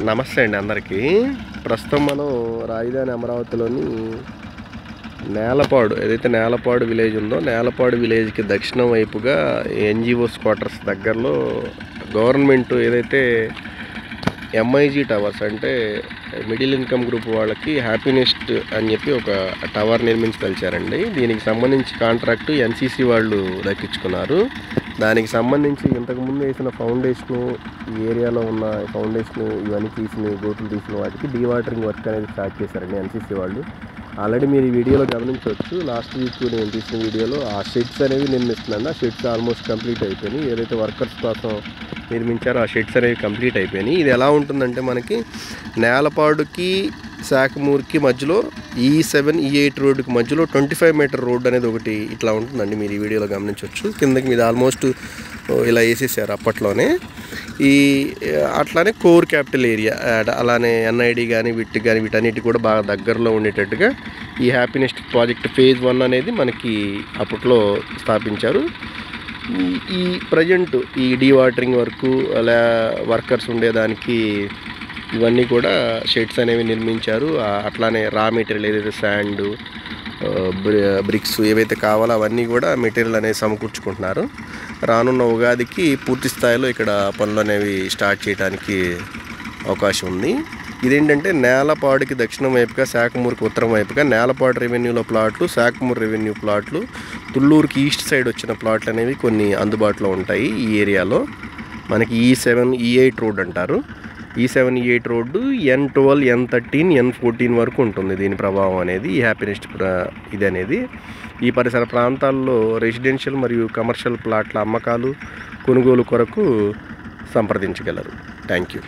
నమస్తే అండి అందరికీ. ప్రస్తుతం మనం రాజధాని అమరావతిలోని నేలపాడు, ఏదైతే నేలపాడు విలేజ్ ఉందో నేలపాడు విలేజ్కి దక్షిణం వైపుగా ఎన్జిఓస్ క్వార్టర్స్ దగ్గరలో గవర్నమెంట్ ఏదైతే ఎంఐజీ టవర్స్ అంటే మిడిల్ ఇన్కమ్ గ్రూప్ వాళ్ళకి హ్యాపీనెస్ట్ అని చెప్పి ఒక టవర్ నిర్మించదలిచారండి. దీనికి సంబంధించి కాంట్రాక్టు ఎన్సీసీ వాళ్ళు దక్కించుకున్నారు. దానికి సంబంధించి ఇంతకుముందు వేసిన ఫౌండేషను, ఈ ఏరియాలో ఉన్న ఫౌండేషను ఇవన్నీ గోతులు తీసిన వాటికి డీవాటరింగ్ వర్క్ అనేది స్టార్ట్ చేశారండి ఎన్సీసీ వాళ్ళు. ఆల్రెడీ మీరు ఈ వీడియోలో గమనించవచ్చు. లాస్ట్ వీక్ నేను తీసిన వీడియోలో ఆ షెడ్స్ అనేవి నిర్మిస్తున్నాను. ఆ షెడ్స్ ఆల్మోస్ట్ కంప్లీట్ అయిపోయినాయి. ఏదైతే వర్కర్స్ కోసం నిర్మించారో ఆ షెడ్స్ అనేవి కంప్లీట్ అయిపోయినాయి. ఇది ఎలా ఉంటుందంటే మనకి నేలపాడుకి శాఖమూర్కి మధ్యలో E7 E8 రోడ్డుకి మధ్యలో 25 మీటర్ రోడ్డు అనేది ఒకటి ఇట్లా ఉంటుందండి. మీరు ఈ వీడియోలో గమనించవచ్చు. కిందకి మీద ఆల్మోస్ట్ ఇలా వేసేసారు అప్పట్లోనే. అట్లానే కోర్ క్యాపిటల్ ఏరియా, అలానే ఎన్ఐడి కానీ వీటన్నిటి కూడా బాగా దగ్గరలో ఉండేటట్టుగా ఈ హ్యాపీనెస్ట్ ప్రాజెక్ట్ ఫేజ్ 1 అనేది మనకి అప్పట్లో స్థాపించారు. ఈ ప్రజెంట్ ఈ డీవాటరింగ్ వర్క్ అలా వర్కర్స్ ఉండేదానికి ఇవన్నీ కూడా షెడ్స్ అనేవి నిర్మించారు. అట్లానే రా మెటీరియల్ ఏదైతే శాండ్, బ్రిక్స్ ఏవైతే కావాలో అవన్నీ కూడా మెటీరియల్ అనేది సమకూర్చుకుంటున్నారు. రానున్న ఉగాదికి పూర్తి స్థాయిలో ఇక్కడ పనులు అనేవి స్టార్ట్ చేయడానికి అవకాశం ఉంది. ఇదేంటంటే నేలపాడుకి దక్షిణం వైపుగా, శాఖమూరుకి ఉత్తరం వైపుగా నేలపాడు రెవెన్యూలో ప్లాట్లు, శాఖమూరు రెవెన్యూ ప్లాట్లు, తుళ్ళూరుకి ఈస్ట్ సైడ్ వచ్చిన ప్లాట్లు అనేవి కొన్ని అందుబాటులో ఉంటాయి. ఈ ఏరియాలో మనకి E7 E8 రోడ్ అంటారు. E7 E8 road N12 N13 N14 వరకు ఉంటుంది దీని ప్రభావం అనేది. ఈ హ్యాపీనెస్ట్ ఇది అనేది ఈ పరిసర ప్రాంతాల్లో రెసిడెన్షియల్ మరియు కమర్షియల్ ప్లాట్ల అమ్మకాలు, కొనుగోలు కొరకు సంప్రదించగలరు. Thank you.